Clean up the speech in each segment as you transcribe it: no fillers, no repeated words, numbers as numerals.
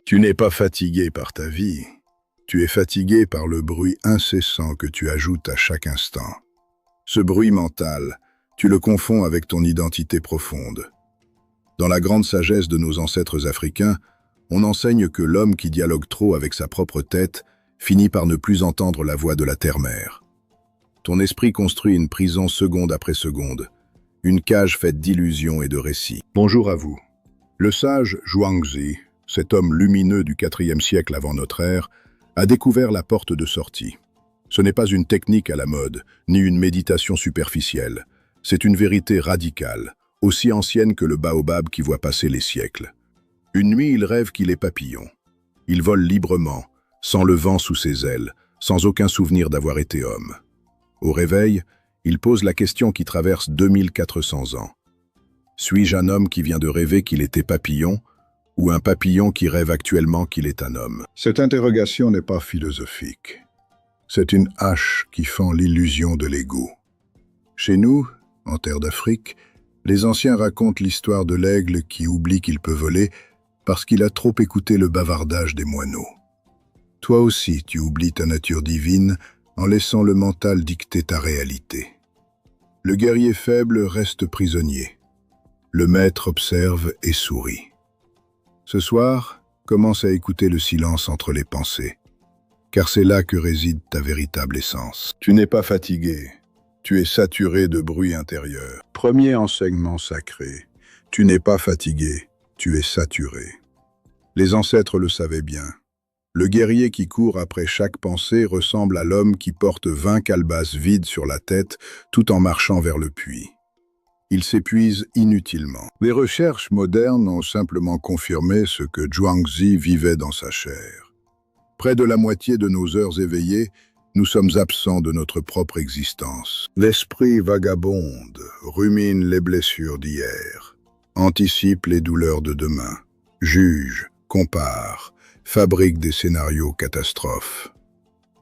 Tu n'es pas fatigué par ta vie, tu es fatigué par le bruit incessant que tu ajoutes à chaque instant. Ce bruit mental, tu le confonds avec ton identité profonde. Dans la grande sagesse de nos ancêtres africains, on enseigne que l'homme qui dialogue trop avec sa propre tête finit par ne plus entendre la voix de la terre-mère. Ton esprit construit une prison seconde après seconde, une cage faite d'illusions et de récits. Bonjour à vous. Le sage Zhuangzi, cet homme lumineux du IVe siècle avant notre ère, a découvert la porte de sortie. Ce n'est pas une technique à la mode, ni une méditation superficielle. C'est une vérité radicale, aussi ancienne que le baobab qui voit passer les siècles. Une nuit, il rêve qu'il est papillon. Il vole librement, sans le vent sous ses ailes, sans aucun souvenir d'avoir été homme. Au réveil, il pose la question qui traverse 2400 ans. Suis-je un homme qui vient de rêver qu'il était papillon, ou un papillon qui rêve actuellement qu'il est un homme? Cette interrogation n'est pas philosophique. C'est une hache qui fend l'illusion de l'ego. Chez nous, en terre d'Afrique, les anciens racontent l'histoire de l'aigle qui oublie qu'il peut voler parce qu'il a trop écouté le bavardage des moineaux. Toi aussi, tu oublies ta nature divine en laissant le mental dicter ta réalité. Le guerrier faible reste prisonnier. Le maître observe et sourit. Ce soir, commence à écouter le silence entre les pensées, car c'est là que réside ta véritable essence. Tu n'es pas fatigué, tu es saturé de bruit intérieur. Premier enseignement sacré, tu n'es pas fatigué, tu es saturé. Les ancêtres le savaient bien. Le guerrier qui court après chaque pensée ressemble à l'homme qui porte 20 calebasses vides sur la tête tout en marchant vers le puits. Il s'épuise inutilement. Les recherches modernes ont simplement confirmé ce que Zhuangzi vivait dans sa chair. Près de la moitié de nos heures éveillées, nous sommes absents de notre propre existence. L'esprit vagabonde, rumine les blessures d'hier, anticipe les douleurs de demain, juge, compare, fabrique des scénarios catastrophes.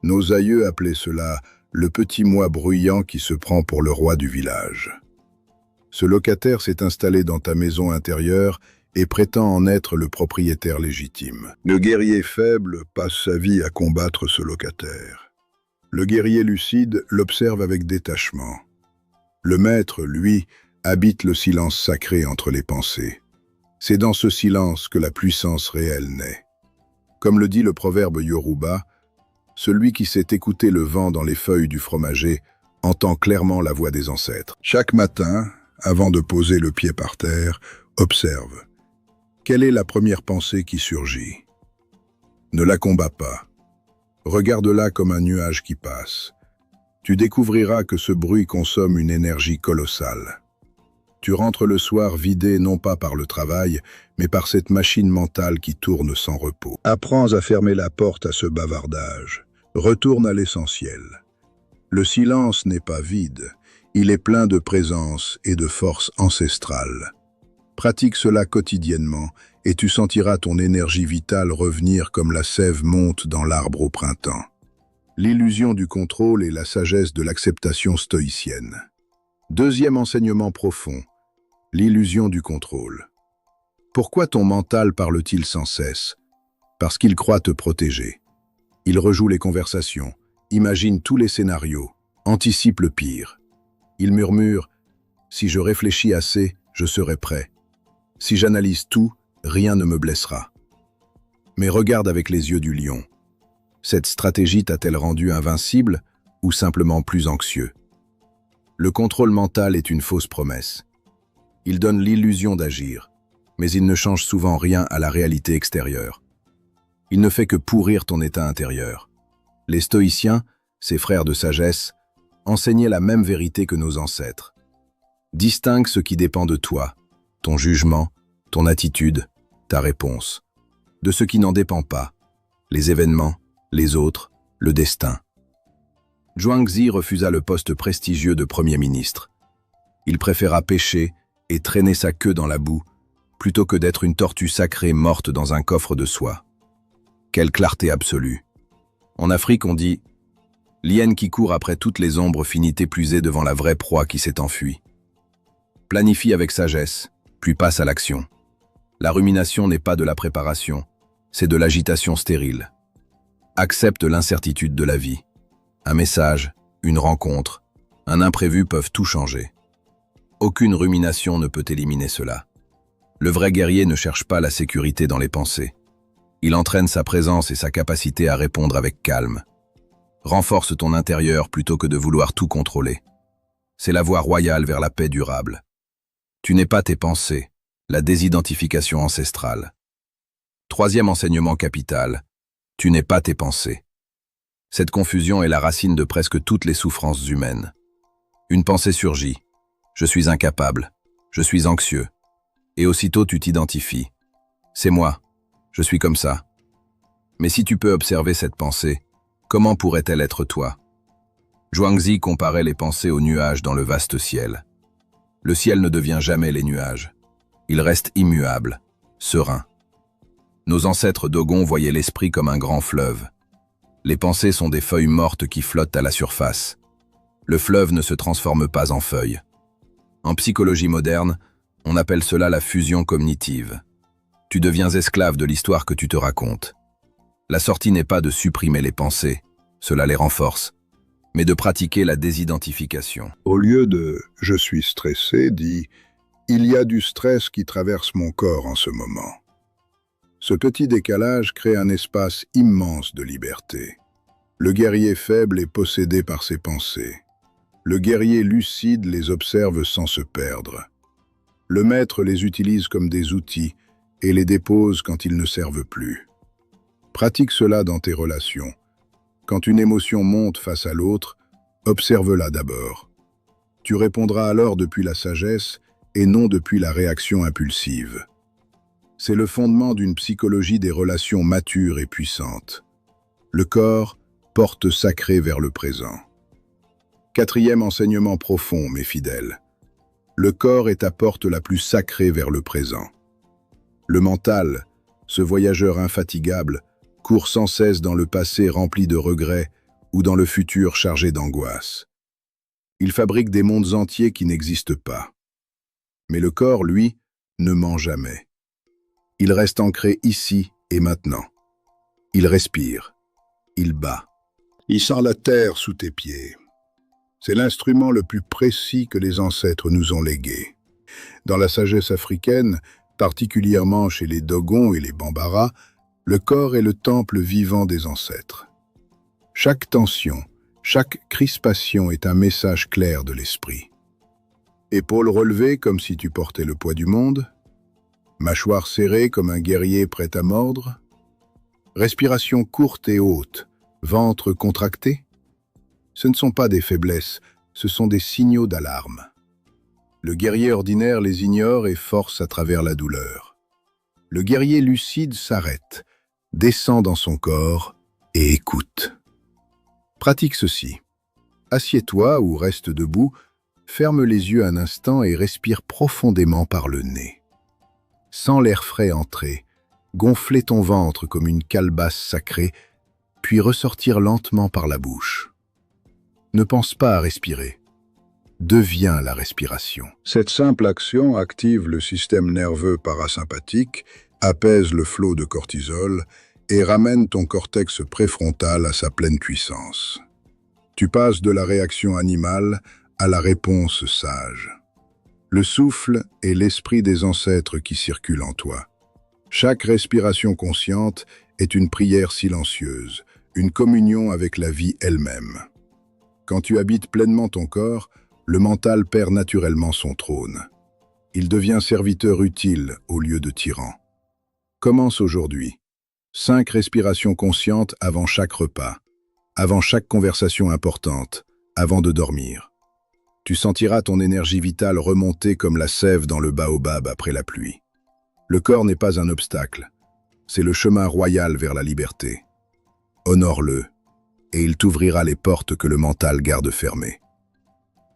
Nos aïeux appelaient cela le petit moi bruyant qui se prend pour le roi du village. Ce locataire s'est installé dans ta maison intérieure et prétend en être le propriétaire légitime. Le guerrier faible passe sa vie à combattre ce locataire. Le guerrier lucide l'observe avec détachement. Le maître, lui, habite le silence sacré entre les pensées. C'est dans ce silence que la puissance réelle naît. Comme le dit le proverbe Yoruba, celui qui sait écouter le vent dans les feuilles du fromager entend clairement la voix des ancêtres. Chaque matin, avant de poser le pied par terre, observe. Quelle est la première pensée qui surgit? Ne la combats pas. Regarde-la comme un nuage qui passe. Tu découvriras que ce bruit consomme une énergie colossale. Tu rentres le soir vidé non pas par le travail, mais par cette machine mentale qui tourne sans repos. Apprends à fermer la porte à ce bavardage. Retourne à l'essentiel. Le silence n'est pas vide. Il est plein de présence et de force ancestrale. Pratique cela quotidiennement et tu sentiras ton énergie vitale revenir comme la sève monte dans l'arbre au printemps. L'illusion du contrôle et la sagesse de l'acceptation stoïcienne. Deuxième enseignement profond, l'illusion du contrôle. Pourquoi ton mental parle-t-il sans cesse? Parce qu'il croit te protéger. Il rejoue les conversations, imagine tous les scénarios, anticipe le pire. Il murmure « Si je réfléchis assez, je serai prêt. Si j'analyse tout, rien ne me blessera. » Mais regarde avec les yeux du lion. Cette stratégie t'a-t-elle rendu invincible ou simplement plus anxieux? Le contrôle mental est une fausse promesse. Il donne l'illusion d'agir, mais il ne change souvent rien à la réalité extérieure. Il ne fait que pourrir ton état intérieur. Les stoïciens, ces frères de sagesse, enseignaient la même vérité que nos ancêtres. Distingue ce qui dépend de toi, ton jugement, ton attitude, ta réponse, de ce qui n'en dépend pas, les événements, les autres, le destin. Zhuangzi refusa le poste prestigieux de Premier ministre. Il préféra pêcher et traîner sa queue dans la boue, plutôt que d'être une tortue sacrée morte dans un coffre de soie. Quelle clarté absolue! En Afrique, on dit « L'hyène qui court après toutes les ombres finit épuisée devant la vraie proie qui s'est enfuie. » Planifie avec sagesse, puis passe à l'action. La rumination n'est pas de la préparation, c'est de l'agitation stérile. Accepte l'incertitude de la vie. Un message, une rencontre, un imprévu peuvent tout changer. Aucune rumination ne peut éliminer cela. Le vrai guerrier ne cherche pas la sécurité dans les pensées. Il entraîne sa présence et sa capacité à répondre avec calme. Renforce ton intérieur plutôt que de vouloir tout contrôler. C'est la voie royale vers la paix durable. Tu n'es pas tes pensées, la désidentification ancestrale. Troisième enseignement capital, tu n'es pas tes pensées. Cette confusion est la racine de presque toutes les souffrances humaines. Une pensée surgit. Je suis incapable, je suis anxieux. Et aussitôt tu t'identifies. C'est moi, je suis comme ça. Mais si tu peux observer cette pensée, comment pourrait-elle être toi? Zhuangzi comparait les pensées aux nuages dans le vaste ciel. Le ciel ne devient jamais les nuages. Il reste immuable, serein. Nos ancêtres Dogon voyaient l'esprit comme un grand fleuve. Les pensées sont des feuilles mortes qui flottent à la surface. Le fleuve ne se transforme pas en feuilles. En psychologie moderne, on appelle cela la fusion cognitive. Tu deviens esclave de l'histoire que tu te racontes. La sortie n'est pas de supprimer les pensées, cela les renforce, mais de pratiquer la désidentification. Au lieu de « je suis stressé », dis « il y a du stress qui traverse mon corps en ce moment ». Ce petit décalage crée un espace immense de liberté. Le guerrier faible est possédé par ses pensées. Le guerrier lucide les observe sans se perdre. Le maître les utilise comme des outils et les dépose quand ils ne servent plus. Pratique cela dans tes relations. Quand une émotion monte face à l'autre, observe-la d'abord. Tu répondras alors depuis la sagesse et non depuis la réaction impulsive. C'est le fondement d'une psychologie des relations matures et puissantes. Le corps, porte sacrée vers le présent. Quatrième enseignement profond, mes fidèles. Le corps est ta porte la plus sacrée vers le présent. Le mental, ce voyageur infatigable, court sans cesse dans le passé rempli de regrets ou dans le futur chargé d'angoisse. Il fabrique des mondes entiers qui n'existent pas. Mais le corps, lui, ne ment jamais. Il reste ancré ici et maintenant. Il respire. Il bat. Il sent la terre sous tes pieds. C'est l'instrument le plus précis que les ancêtres nous ont légué. Dans la sagesse africaine, particulièrement chez les Dogons et les Bambara, le corps est le temple vivant des ancêtres. Chaque tension, chaque crispation est un message clair de l'esprit. Épaules relevées comme si tu portais le poids du monde, mâchoire serrée comme un guerrier prêt à mordre, respiration courte et haute, ventre contracté. Ce ne sont pas des faiblesses, ce sont des signaux d'alarme. Le guerrier ordinaire les ignore et force à travers la douleur. Le guerrier lucide s'arrête, descend dans son corps et écoute. Pratique ceci. Assieds-toi ou reste debout, ferme les yeux un instant et respire profondément par le nez. Sens l'air frais entrer, gonfler ton ventre comme une calebasse sacrée, puis ressortir lentement par la bouche. Ne pense pas à respirer. Deviens la respiration. Cette simple action active le système nerveux parasympathique, apaise le flot de cortisol et ramène ton cortex préfrontal à sa pleine puissance. Tu passes de la réaction animale à la réponse sage. Le souffle est l'esprit des ancêtres qui circule en toi. Chaque respiration consciente est une prière silencieuse, une communion avec la vie elle-même. Quand tu habites pleinement ton corps, le mental perd naturellement son trône. Il devient serviteur utile au lieu de tyran. Commence aujourd'hui. 5 respirations conscientes avant chaque repas, avant chaque conversation importante, avant de dormir. Tu sentiras ton énergie vitale remonter comme la sève dans le baobab après la pluie. Le corps n'est pas un obstacle, c'est le chemin royal vers la liberté. Honore-le, et il t'ouvrira les portes que le mental garde fermées.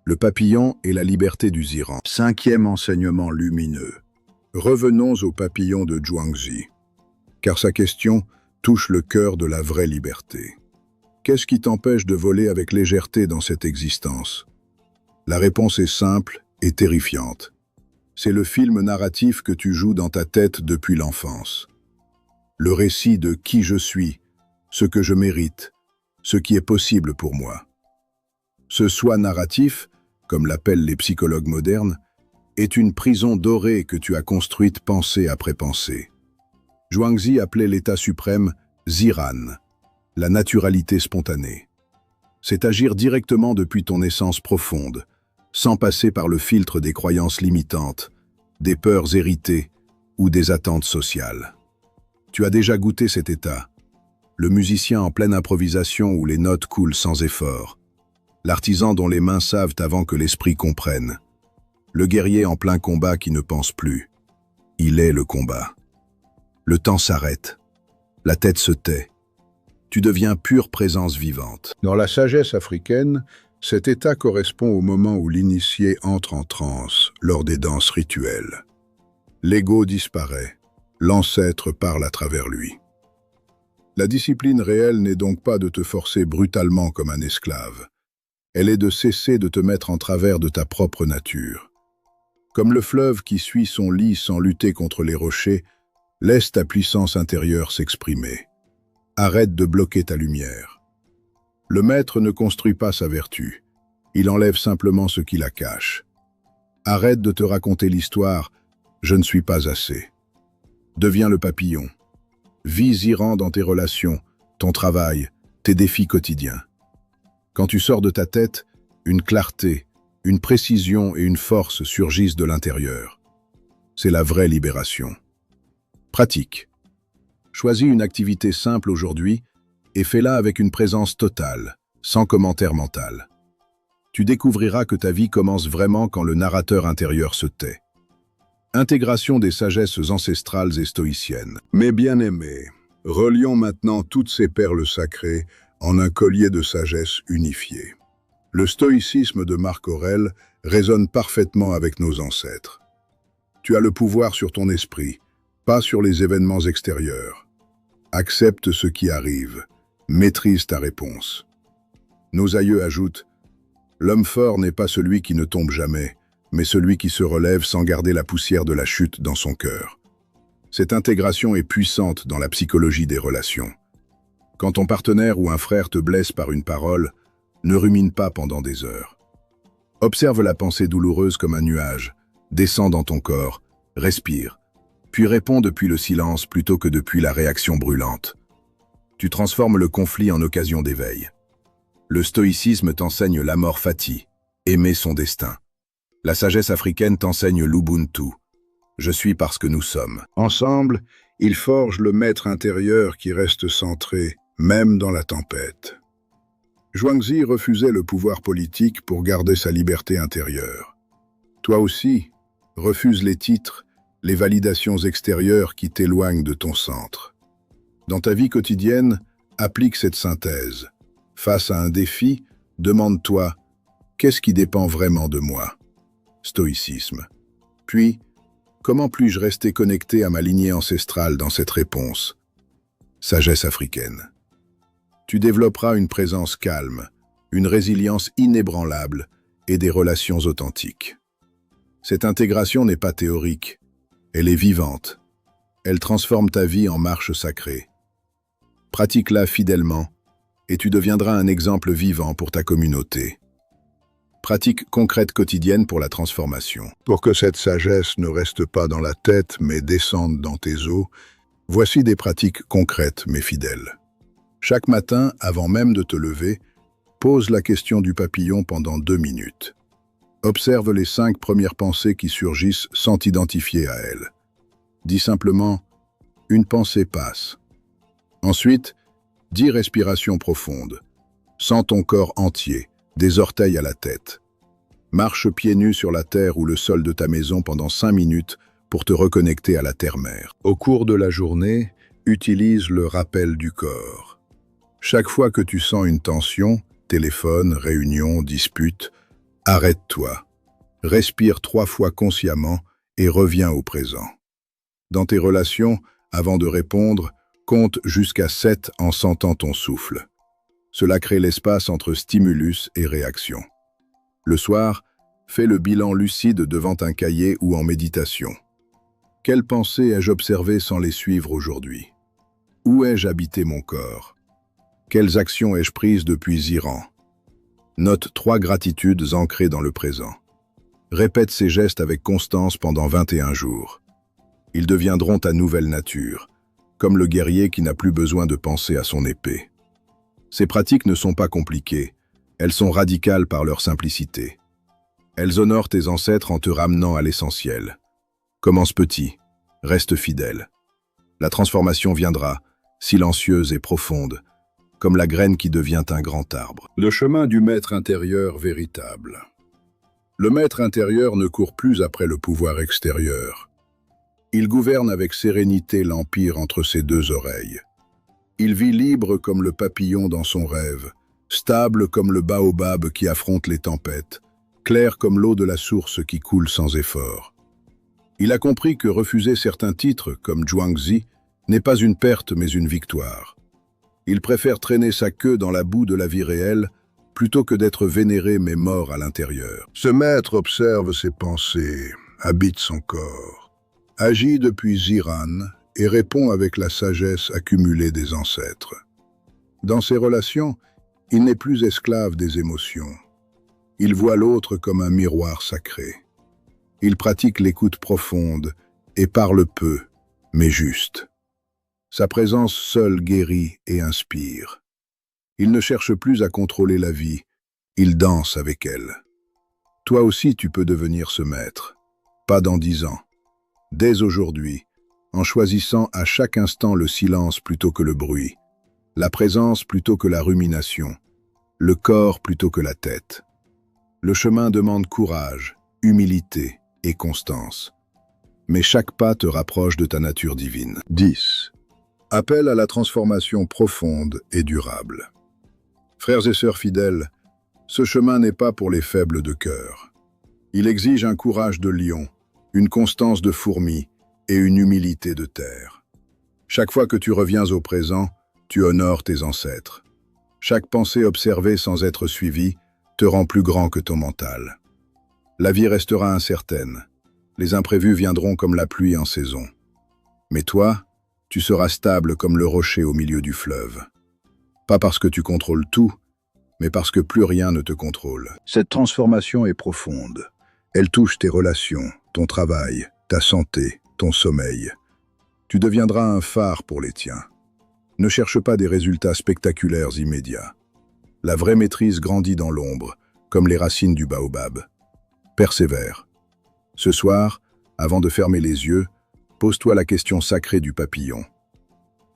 Le papillon et la liberté du Ziran. 5e enseignement lumineux. Revenons au papillon de Zhuangzi, car sa question touche le cœur de la vraie liberté. Qu'est-ce qui t'empêche de voler avec légèreté dans cette existence? La réponse est simple et terrifiante. C'est le film narratif que tu joues dans ta tête depuis l'enfance. le récit de qui je suis, ce que je mérite, ce qui est possible pour moi. Ce soi narratif, comme l'appellent les psychologues modernes, est une prison dorée que tu as construite pensée après pensée. Zhuangzi appelait l'état suprême Ziran, la naturalité spontanée. C'est agir directement depuis ton essence profonde, sans passer par le filtre des croyances limitantes, des peurs héritées ou des attentes sociales. Tu as déjà goûté cet état, le musicien en pleine improvisation où les notes coulent sans effort, l'artisan dont les mains savent avant que l'esprit comprenne, le guerrier en plein combat qui ne pense plus. Il est le combat. Le temps s'arrête, la tête se tait. Tu deviens pure présence vivante. Dans la sagesse africaine, cet état correspond au moment où l'initié entre en transe lors des danses rituelles. L'ego disparaît, l'ancêtre parle à travers lui. La discipline réelle n'est donc pas de te forcer brutalement comme un esclave. Elle est de cesser de te mettre en travers de ta propre nature. Comme le fleuve qui suit son lit sans lutter contre les rochers, laisse ta puissance intérieure s'exprimer. Arrête de bloquer ta lumière. Le maître ne construit pas sa vertu, il enlève simplement ce qui la cache. Arrête de te raconter l'histoire « je ne suis pas assez ». Deviens le papillon. Vis Iran dans tes relations, ton travail, tes défis quotidiens. Quand tu sors de ta tête, une clarté, une précision et une force surgissent de l'intérieur. C'est la vraie libération. Pratique. Choisis une activité simple aujourd'hui et fais-la avec une présence totale, sans commentaire mental. Tu découvriras que ta vie commence vraiment quand le narrateur intérieur se tait. Intégration des sagesses ancestrales et stoïciennes. Mes bien-aimés, relions maintenant toutes ces perles sacrées en un collier de sagesse unifié. Le stoïcisme de Marc Aurèle résonne parfaitement avec nos ancêtres. Tu as le pouvoir sur ton esprit, pas sur les événements extérieurs. Accepte ce qui arrive, maîtrise ta réponse. Nos aïeux ajoutent « L'homme fort n'est pas celui qui ne tombe jamais, mais celui qui se relève sans garder la poussière de la chute dans son cœur. » Cette intégration est puissante dans la psychologie des relations. Quand ton partenaire ou un frère te blesse par une parole, ne rumine pas pendant des heures. Observe la pensée douloureuse comme un nuage, descend dans ton corps, respire, puis réponds depuis le silence plutôt que depuis la réaction brûlante. Tu transformes le conflit en occasion d'éveil. Le stoïcisme t'enseigne l'amor fati, aimer son destin. La sagesse africaine t'enseigne l'ubuntu. Je suis parce que nous sommes. Ensemble, ils forgent le maître intérieur qui reste centré, même dans la tempête. Zhuangzi refusait le pouvoir politique pour garder sa liberté intérieure. Toi aussi, refuse les titres, les validations extérieures qui t'éloignent de ton centre. Dans ta vie quotidienne, applique cette synthèse. Face à un défi, demande-toi « Qu'est-ce qui dépend vraiment de moi ?» Stoïcisme. Puis, comment puis-je rester connecté à ma lignée ancestrale dans cette réponse? Sagesse africaine. Tu développeras une présence calme, une résilience inébranlable et des relations authentiques. Cette intégration n'est pas théorique, elle est vivante. Elle transforme ta vie en marche sacrée. Pratique-la fidèlement et tu deviendras un exemple vivant pour ta communauté. Pratique concrète quotidienne pour la transformation. Pour que cette sagesse ne reste pas dans la tête mais descende dans tes os, voici des pratiques concrètes mais fidèles. Chaque matin, avant même de te lever, pose la question du papillon pendant 2 minutes. Observe les 5 premières pensées qui surgissent sans t'identifier à elles. Dis simplement « une pensée passe ». Ensuite, 10 respirations profondes. Sens ton corps entier, des orteils à la tête. Marche pieds nus sur la terre ou le sol de ta maison pendant 5 minutes pour te reconnecter à la terre-mère. Au cours de la journée, utilise le rappel du corps. Chaque fois que tu sens une tension, téléphone, réunion, dispute, arrête-toi. Respire 3 fois consciemment et reviens au présent. Dans tes relations, avant de répondre, compte jusqu'à 7 en sentant ton souffle. Cela crée l'espace entre stimulus et réaction. Le soir, fais le bilan lucide devant un cahier ou en méditation. Quelles pensées ai-je observées sans les suivre aujourd'hui? Où ai-je habité mon corps? Quelles actions ai-je prises depuis Ziran? Note 3 gratitudes ancrées dans le présent. Répète ces gestes avec constance pendant 21 jours. Ils deviendront ta nouvelle nature, comme le guerrier qui n'a plus besoin de penser à son épée. Ces pratiques ne sont pas compliquées, elles sont radicales par leur simplicité. Elles honorent tes ancêtres en te ramenant à l'essentiel. Commence petit, reste fidèle. La transformation viendra, silencieuse et profonde, comme la graine qui devient un grand arbre. Le chemin du maître intérieur véritable. Le maître intérieur ne court plus après le pouvoir extérieur. Il gouverne avec sérénité l'empire entre ses deux oreilles. Il vit libre comme le papillon dans son rêve, stable comme le baobab qui affronte les tempêtes, clair comme l'eau de la source qui coule sans effort. Il a compris que refuser certains titres, comme Zhuangzi, n'est pas une perte mais une victoire. Il préfère traîner sa queue dans la boue de la vie réelle plutôt que d'être vénéré mais mort à l'intérieur. Ce maître observe ses pensées, habite son corps, agit depuis Ziran et répond avec la sagesse accumulée des ancêtres. Dans ses relations, il n'est plus esclave des émotions. Il voit l'autre comme un miroir sacré. Il pratique l'écoute profonde et parle peu, mais juste. Sa présence seule guérit et inspire. Il ne cherche plus à contrôler la vie, il danse avec elle. Toi aussi tu peux devenir ce maître, pas dans 10 ans. Dès aujourd'hui, en choisissant à chaque instant le silence plutôt que le bruit, la présence plutôt que la rumination, le corps plutôt que la tête. Le chemin demande courage, humilité et constance. Mais chaque pas te rapproche de ta nature divine. 10. Appel à la transformation profonde et durable. Frères et sœurs fidèles, ce chemin n'est pas pour les faibles de cœur. Il exige un courage de lion, une constance de fourmi et une humilité de terre. Chaque fois que tu reviens au présent, tu honores tes ancêtres. Chaque pensée observée sans être suivie te rend plus grand que ton mental. La vie restera incertaine. Les imprévus viendront comme la pluie en saison. Mais toi, tu seras stable comme le rocher au milieu du fleuve. Pas parce que tu contrôles tout, mais parce que plus rien ne te contrôle. Cette transformation est profonde. Elle touche tes relations, ton travail, ta santé, ton sommeil. Tu deviendras un phare pour les tiens. Ne cherche pas des résultats spectaculaires immédiats. La vraie maîtrise grandit dans l'ombre, comme les racines du baobab. Persévère. Ce soir, avant de fermer les yeux, pose-toi la question sacrée du papillon.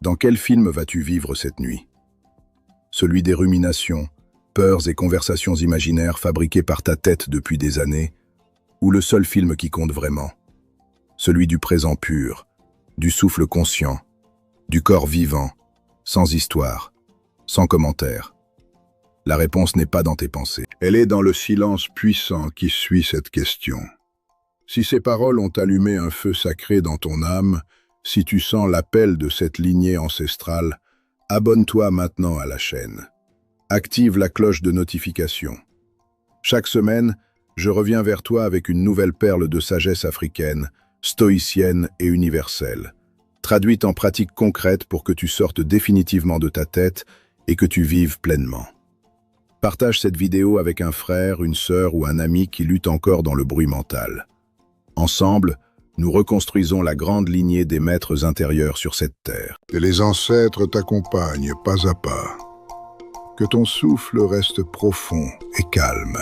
Dans quel film vas-tu vivre cette nuit? Celui des ruminations, peurs et conversations imaginaires fabriquées par ta tête depuis des années, ou le seul film qui compte vraiment? Celui du présent pur, du souffle conscient, du corps vivant, sans histoire, sans commentaire. La réponse n'est pas dans tes pensées. Elle est dans le silence puissant qui suit cette question. Si ces paroles ont allumé un feu sacré dans ton âme, si tu sens l'appel de cette lignée ancestrale, abonne-toi maintenant à la chaîne. Active la cloche de notification. Chaque semaine, je reviens vers toi avec une nouvelle perle de sagesse africaine, stoïcienne et universelle, traduite en pratiques concrètes pour que tu sortes définitivement de ta tête et que tu vives pleinement. Partage cette vidéo avec un frère, une sœur ou un ami qui lutte encore dans le bruit mental. Ensemble, nous reconstruisons la grande lignée des maîtres intérieurs sur cette terre. Que les ancêtres t'accompagnent pas à pas. Que ton souffle reste profond et calme.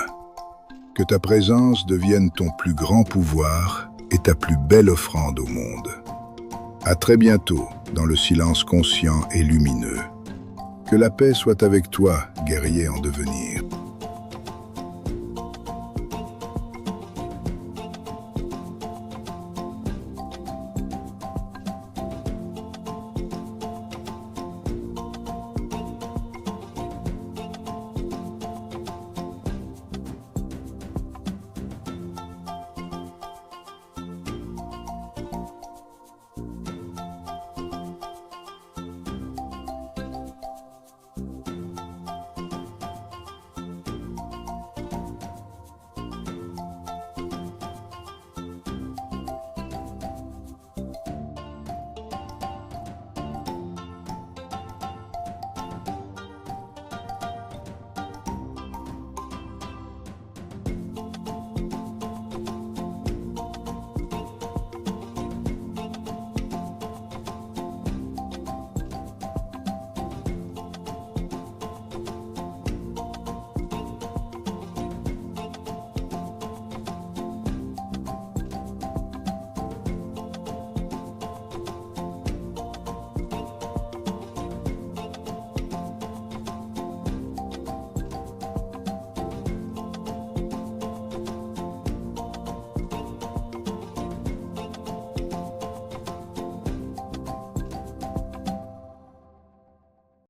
Que ta présence devienne ton plus grand pouvoir et ta plus belle offrande au monde. À très bientôt dans le silence conscient et lumineux. Que la paix soit avec toi, guerrier en devenir.